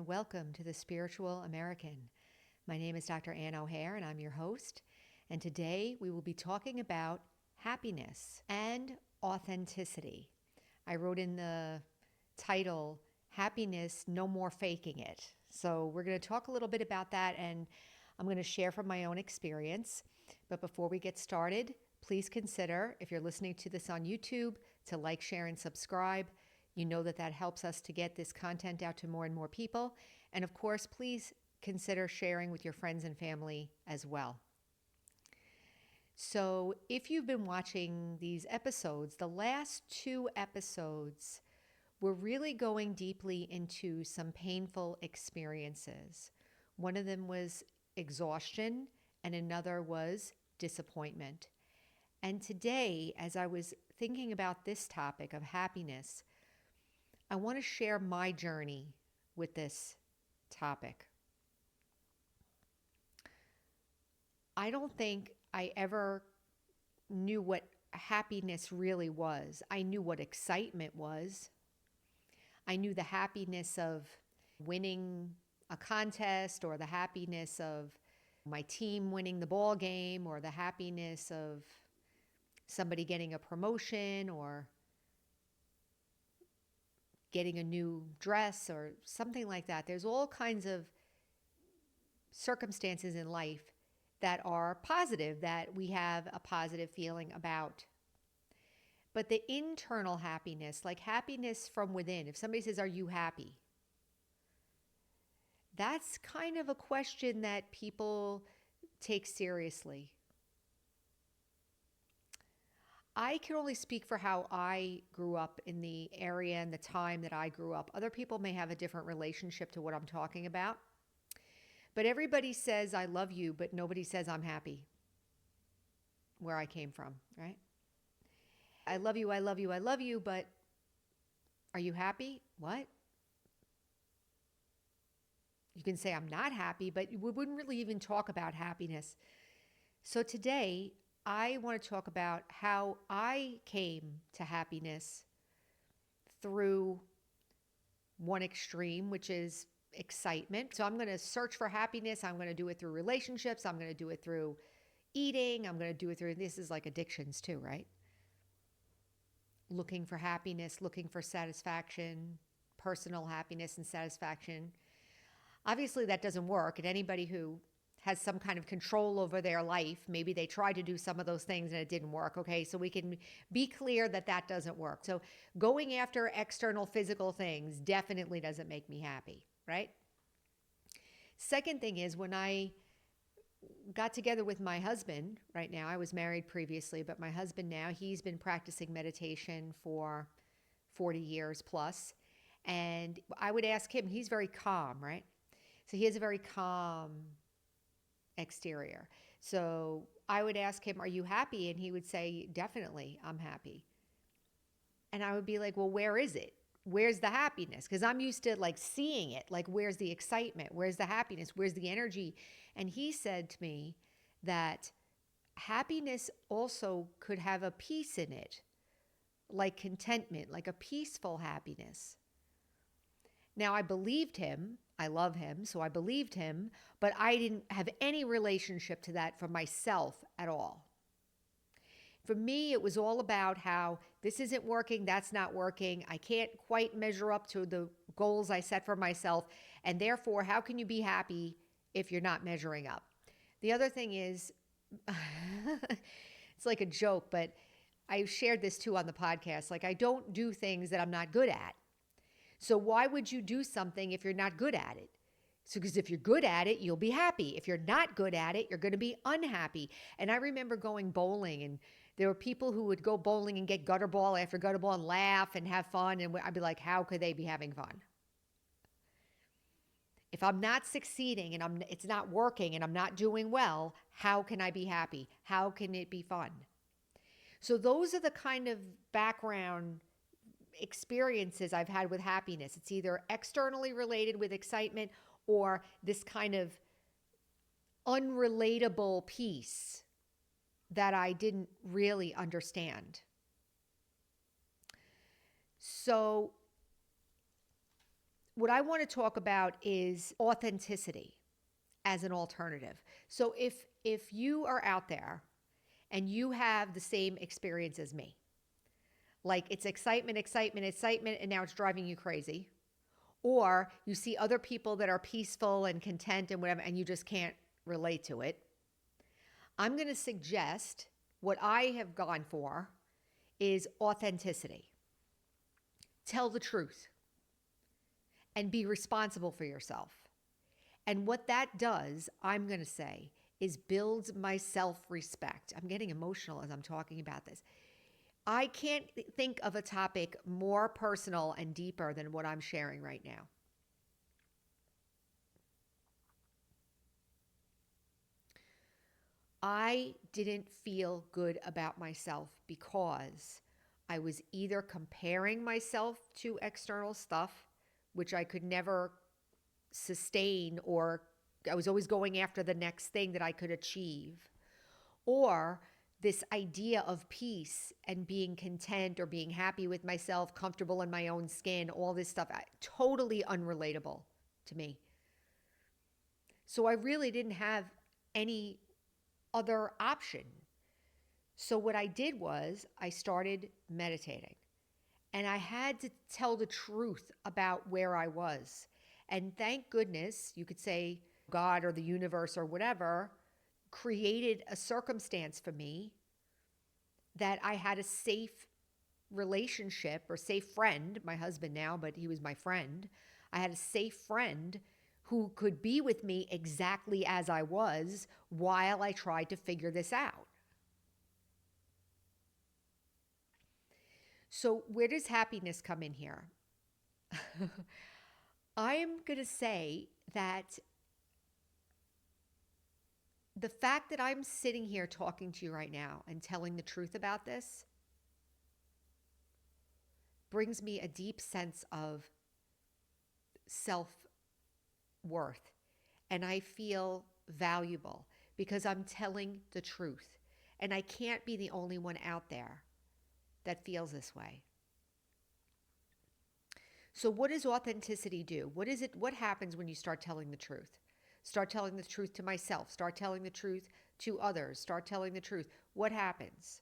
welcome to the Spiritual American. My name is Dr. Ann O'Hare and I'm your host. And today we will be talking about happiness and authenticity. I wrote in the title, Happiness, No More Faking It. So we're going to talk a little bit about that and I'm going to share from my own experience. But before we get started, please consider, if you're listening to this on YouTube, to like, share, and subscribe. You know that helps us to get this content out to more and more people. And of course, please consider sharing with your friends and family as well. So if you've been watching these episodes, the last 2 episodes, we're really going deeply into some painful experiences. One of them was exhaustion and another was disappointment. And today, as I was thinking about this topic of happiness, I want to share my journey with this topic. I don't think I ever knew what happiness really was. I knew what excitement was. I knew the happiness of winning a contest or the happiness of my team winning the ball game or the happiness of somebody getting a promotion or getting a new dress or something like that. There's all kinds of circumstances in life that are positive, that we have a positive feeling about. But the internal happiness, like happiness from within, if somebody says, "Are you happy?" That's kind of a question that people take seriously. I can only speak for how I grew up in the area and the time that I grew up. Other people may have a different relationship to what I'm talking about. But everybody says, "I love you," but nobody says, "I'm happy," where I came from, right? I love you, I love you, I love you, but are you happy? What? You can say, "I'm not happy," but we wouldn't really even talk about happiness. So today, I want to talk about how I came to happiness through one extreme, which is excitement. So I'm going to search for happiness. I'm going to do it through relationships. I'm going to do it through eating. I'm going to do it through, this is like addictions too, right? Looking for happiness, looking for satisfaction, personal happiness and satisfaction. Obviously that doesn't work. And anybody who has some kind of control over their life, maybe they tried to do some of those things and it didn't work. Okay, so we can be clear that that doesn't work. So going after external physical things definitely doesn't make me happy, right? Second thing is, when I got together with my husband, right now, I was married previously, but my husband now, he's been practicing meditation for 40 years plus. And I would ask him, he's very calm, right? So he has a very calm exterior. So I would ask him, "Are you happy?" And he would say, "Definitely, I'm happy." And I would be like, "Well, where is it? Where's the happiness?" Because I'm used to like seeing it, like where's the excitement? Where's the happiness? Where's the energy? And he said to me that happiness also could have a peace in it, like contentment, like a peaceful happiness. Now, I believed him. I love him, so I believed him, but I didn't have any relationship to that for myself at all. For me, it was all about how this isn't working, that's not working. I can't quite measure up to the goals I set for myself, and therefore, how can you be happy if you're not measuring up? The other thing is, it's like a joke, but I shared this too on the podcast. Like, I don't do things that I'm not good at. So why would you do something if you're not good at it? So because if you're good at it, you'll be happy. If you're not good at it, you're going to be unhappy. And I remember going bowling, and there were people who would go bowling and get gutter ball after gutter ball and laugh and have fun. And I'd be like, how could they be having fun? If I'm not succeeding and it's not working and I'm not doing well, how can I be happy? How can it be fun? So those are the kind of background experiences I've had with happiness. It's either externally related with excitement or this kind of unrelatable piece that I didn't really understand. So what I want to talk about is authenticity as an alternative. So if you are out there and you have the same experience as me, like it's excitement, excitement, excitement, and now it's driving you crazy, or you see other people that are peaceful and content and whatever, and you just can't relate to it, I'm going to suggest what I have gone for is authenticity. Tell the truth and be responsible for yourself. And what that does, I'm going to say, is builds my self-respect. I'm getting emotional as I'm talking about this. I can't think of a topic more personal and deeper than what I'm sharing right now. I didn't feel good about myself because I was either comparing myself to external stuff, which I could never sustain, or I was always going after the next thing that I could achieve, or this idea of peace and being content or being happy with myself, comfortable in my own skin, all this stuff, totally unrelatable to me. So I really didn't have any other option. So what I did was I started meditating, and I had to tell the truth about where I was. And thank goodness, you could say God or the universe or whatever created a circumstance for me that I had a safe relationship or safe friend, my husband now, but he was my friend. I had a safe friend who could be with me exactly as I was while I tried to figure this out. So where does happiness come in here? I'm going to say that the fact that I'm sitting here talking to you right now and telling the truth about this brings me a deep sense of self-worth. And I feel valuable because I'm telling the truth. And I can't be the only one out there that feels this way. So what does authenticity do? What is it? What happens when you start telling the truth? Start telling the truth to myself. Start telling the truth to others. Start telling the truth. What happens?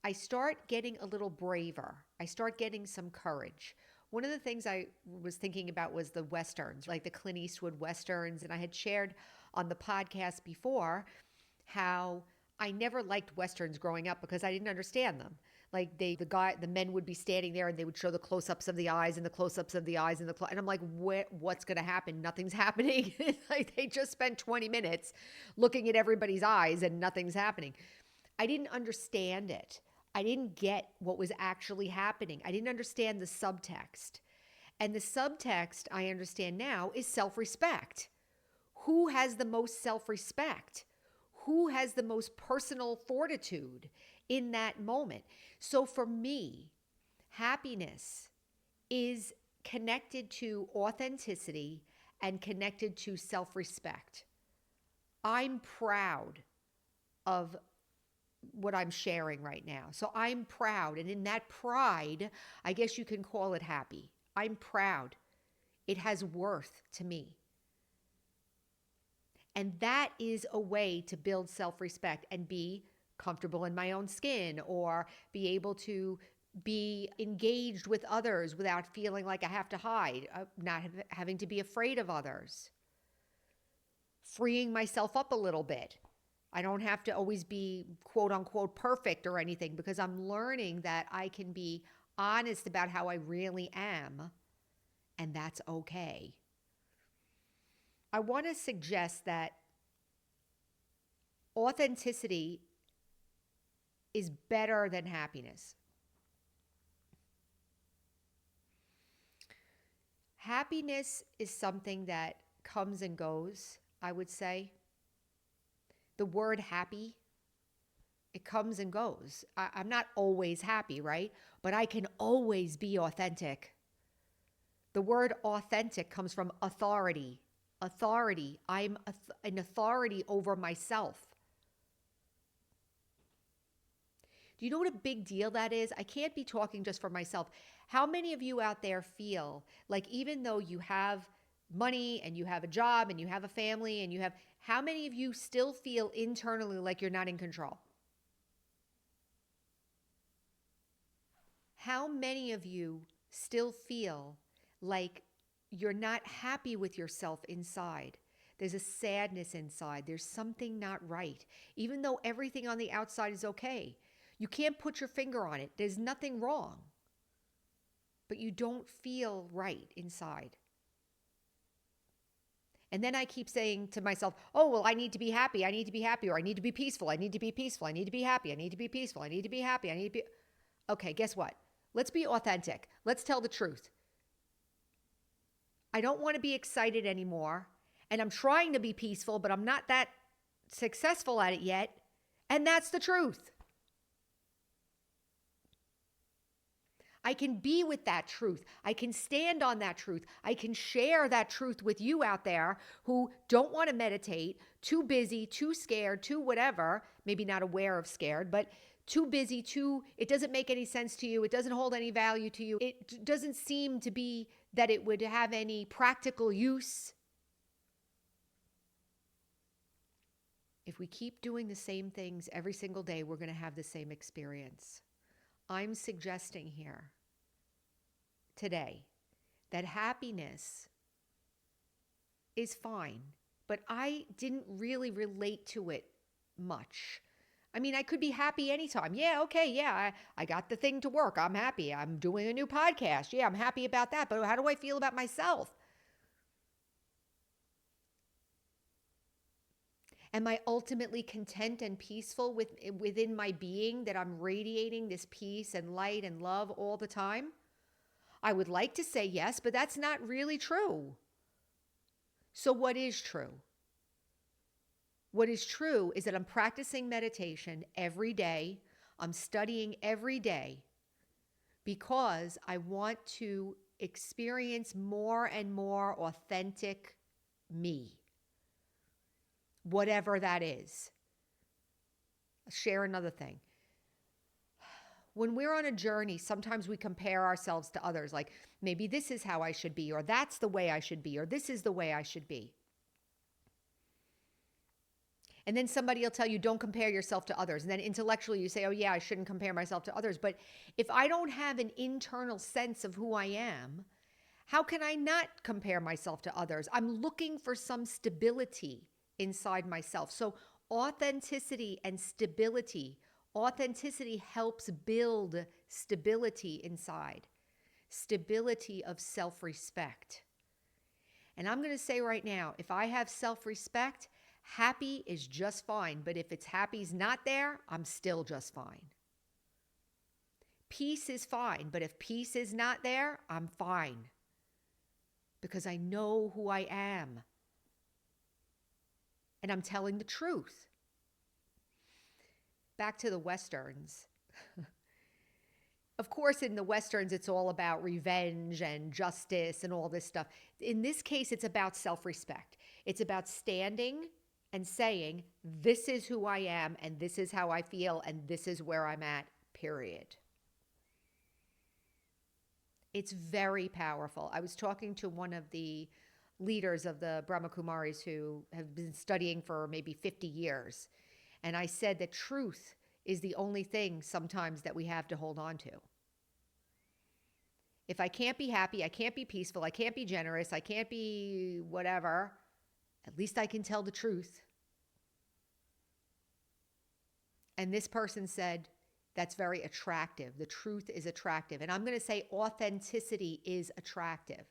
I start getting a little braver. I start getting some courage. One of the things I was thinking about was the Westerns, like the Clint Eastwood Westerns. And I had shared on the podcast before how I never liked Westerns growing up because I didn't understand them. Like the men would be standing there and they would show the close-ups of the eyes and the close-ups of the eyes and and I'm like, what's going to happen? Nothing's happening. Like they just spent 20 minutes looking at everybody's eyes and nothing's happening. I didn't understand it. I didn't get what was actually happening. I didn't understand the subtext. And the subtext I understand now is self-respect. Who has the most self-respect? Who has the most personal fortitude in that moment? So for me, happiness is connected to authenticity and connected to self-respect. I'm proud of what I'm sharing right now. So I'm proud. And in that pride, I guess you can call it happy. I'm proud. It has worth to me. And that is a way to build self-respect and be comfortable in my own skin, or be able to be engaged with others without feeling like I have to hide, not having to be afraid of others. Freeing myself up a little bit. I don't have to always be quote unquote perfect or anything, because I'm learning that I can be honest about how I really am, and that's okay. I want to suggest that authenticity is better than happiness. Happiness is something that comes and goes, I would say. The word happy, it comes and goes. I'm not always happy, right? But I can always be authentic. The word authentic comes from authority. Authority. I'm an authority over myself. Do you know what a big deal that is? I can't be talking just for myself. How many of you out there feel like even though you have money and you have a job and you have a family and how many of you still feel internally like you're not in control? How many of you still feel like you're not happy with yourself inside? There's a sadness inside. There's something not right. Even though everything on the outside is okay, you can't put your finger on it. There's nothing wrong, but you don't feel right inside. And then I keep saying to myself, oh, well, I need to be happy. I need to be happy. Or I need to be peaceful. I need to be peaceful. I need to be happy. I need to be peaceful. I need to be happy. I need to be... Okay, guess what? Let's be authentic. Let's tell the truth. I don't want to be excited anymore. And I'm trying to be peaceful, but I'm not that successful at it yet. And that's the truth. I can be with that truth. I can stand on that truth. I can share that truth with you out there who don't want to meditate, too busy, too scared, too whatever, maybe not aware of scared, but too busy, it doesn't make any sense to you. It doesn't hold any value to you. It doesn't seem to be that it would have any practical use. If we keep doing the same things every single day, we're going to have the same experience. I'm suggesting here today that happiness is fine, but I didn't really relate to it much. I mean, I could be happy anytime. Yeah, okay, yeah, I got the thing to work. I'm happy. I'm doing a new podcast. Yeah, I'm happy about that. But how do I feel about myself? Am I ultimately content and peaceful within my being, that I'm radiating this peace and light and love all the time? I would like to say yes, but that's not really true. So what is true? What is true is that I'm practicing meditation every day. I'm studying every day because I want to experience more and more authentic me. Whatever that is. I'll share another thing. When we're on a journey, sometimes we compare ourselves to others, like maybe this is how I should be, or that's the way I should be, or this is the way I should be. And then somebody will tell you, don't compare yourself to others. And then intellectually you say, oh yeah, I shouldn't compare myself to others. But if I don't have an internal sense of who I am, how can I not compare myself to others? I'm looking for some stability inside myself. So authenticity and stability. Authenticity helps build stability inside. Stability of self-respect. And I'm going to say right now, if I have self-respect, happy is just fine. But if it's happy's not there, I'm still just fine. Peace is fine. But if peace is not there, I'm fine. Because I know who I am. And I'm telling the truth. Back to the Westerns. Of course, in the Westerns, it's all about revenge and justice and all this stuff. In this case, it's about self-respect. It's about standing and saying, this is who I am, and this is how I feel, and this is where I'm at, period. It's very powerful. I was talking to one of the leaders of the Brahma Kumaris who have been studying for maybe 50 years. And I said that truth is the only thing sometimes that we have to hold on to. If I can't be happy, I can't be peaceful, I can't be generous, I can't be whatever, at least I can tell the truth. And this person said, that's very attractive. The truth is attractive. And I'm going to say authenticity is attractive.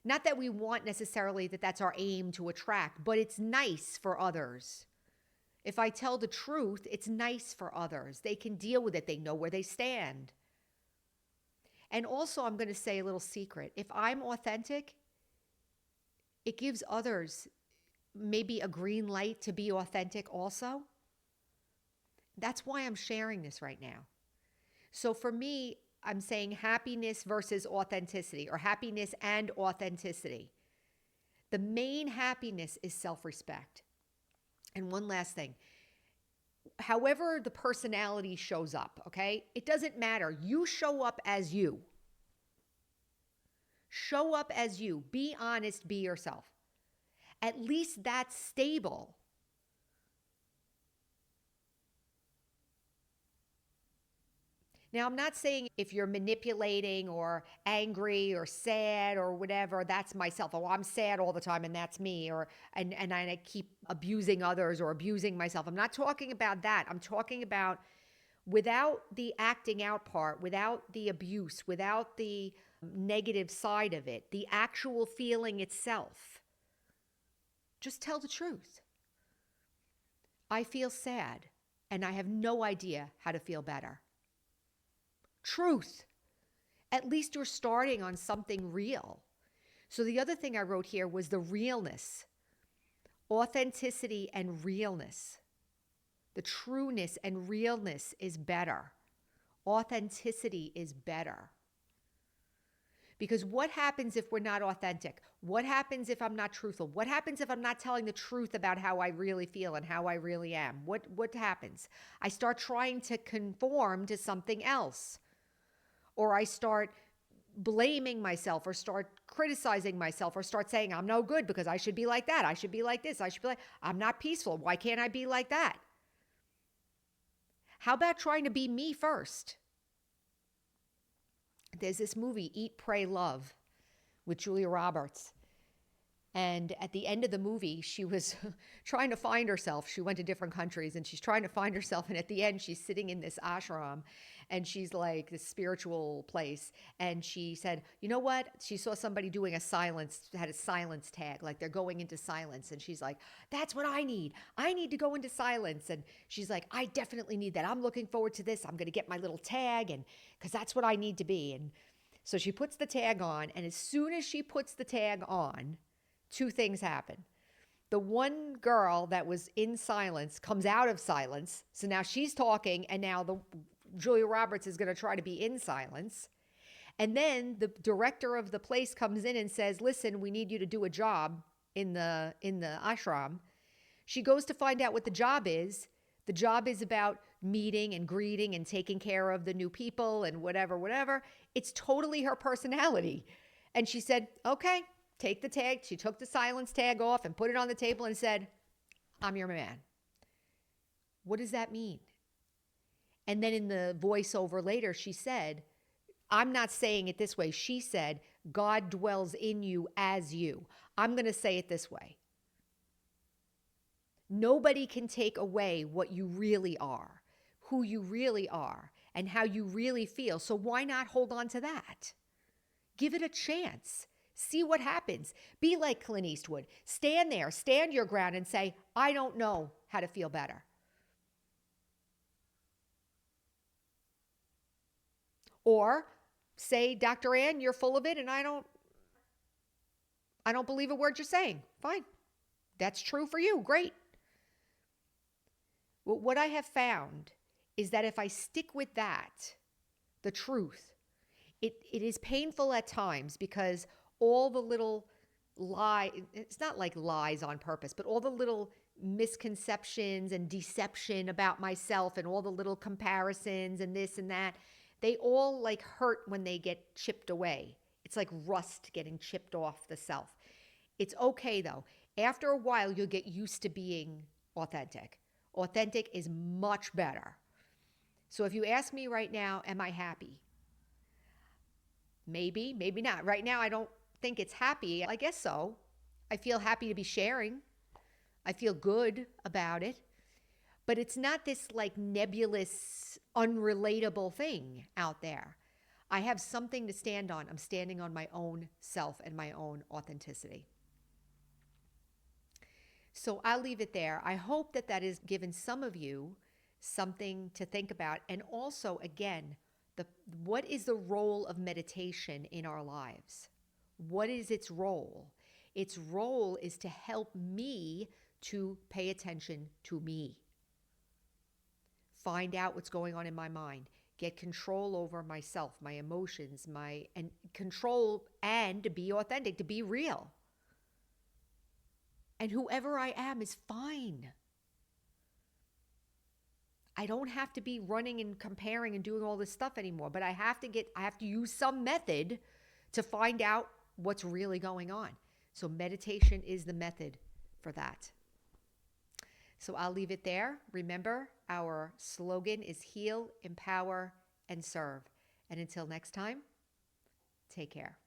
Not that we want necessarily that that's our aim to attract, but it's nice for others. If I tell the truth, it's nice for others. They can deal with it. They know where they stand. And also, I'm going to say a little secret. If I'm authentic, it gives others maybe a green light to be authentic also. That's why I'm sharing this right now. So for me, I'm saying happiness versus authenticity, or happiness and authenticity. The main happiness is self-respect. And one last thing. however the personality shows up, okay? It doesn't matter. You show up as you. Show up as you. Be honest, be yourself. At least that's stable. Now, I'm not saying if you're manipulating or angry or sad or whatever, that's myself. Oh, I'm sad all the time and that's me, or and I keep abusing others or abusing myself. I'm not talking about that. I'm talking about without the acting out part, without the abuse, without the negative side of it, the actual feeling itself. Just tell the truth. I feel sad and I have no idea how to feel better. Truth. At least you're starting on something real. So the other thing I wrote here was the realness, authenticity and realness. The trueness and realness is better. Authenticity is better. Because what happens if we're not authentic? What happens if I'm not truthful? What happens if I'm not telling the truth about how I really feel and how I really am? What happens? I start trying to conform to something else. Or I start blaming myself or start criticizing myself or start saying I'm no good because I should be like that. I should be like this. I'm not peaceful. Why can't I be like that? How about trying to be me first? There's this movie, Eat, Pray, Love, with Julia Roberts. And at the end of the movie, she was trying to find herself. She went to different countries and she's trying to find herself. And at the end, she's sitting in this ashram and she's like this spiritual place. And she said, you know what? She saw somebody doing had a silence tag, like they're going into silence. And she's like, that's what I need. I need to go into silence. And she's like, I definitely need that. I'm looking forward to this. I'm going to get my little tag and because that's what I need to be. And so she puts the tag on. And as soon as she puts the tag on, two things happen. The one girl that was in silence comes out of silence. So now she's talking and now Julia Roberts is going to try to be in silence. And then the director of the place comes in and says, listen, we need you to do a job in the ashram. She goes to find out what the job is. The job is about meeting and greeting and taking care of the new people and whatever. It's totally her personality. And she said, okay, take the tag. She took the silence tag off and put it on the table and said, I'm your man. What does that mean? And then in the voiceover later, she said, I'm not saying it this way. She said, God dwells in you as you. I'm going to say it this way. Nobody can take away what you really are, who you really are, and how you really feel. So why not hold on to that? Give it a chance. See what happens. Be like Clint Eastwood. Stand there, stand your ground and say, I don't know how to feel better. Or say, Dr. Ann, you're full of it and I don't believe a word you're saying. Fine. That's true for you. Great. Well, what I have found is that if I stick with that, the truth, it is painful at times because all the little it's not like lies on purpose, but all the little misconceptions and deception about myself and all the little comparisons and this and that, they all like hurt when they get chipped away. It's like rust getting chipped off the self. It's okay though. After a while, you'll get used to being authentic. Authentic is much better. So if you ask me right now, am I happy? Maybe, maybe not. Right now, I don't think it's happy. I guess so. I feel happy to be sharing. I feel good about it. But it's not this like nebulous, unrelatable thing out there. I have something to stand on. I'm standing on my own self and my own authenticity. So I'll leave it there. I hope that that has given some of you something to think about. And also, again, what is the role of meditation in our lives? What is its role? Its role is to help me to pay attention to me. Find out what's going on in my mind. Get control over myself, my emotions, and control and to be authentic, to be real. And whoever I am is fine. I don't have to be running and comparing and doing all this stuff anymore, but I have to use some method to find out what's really going on. So meditation is the method for that. So I'll leave it there. Remember, our slogan is heal, empower, and serve. And until next time, take care.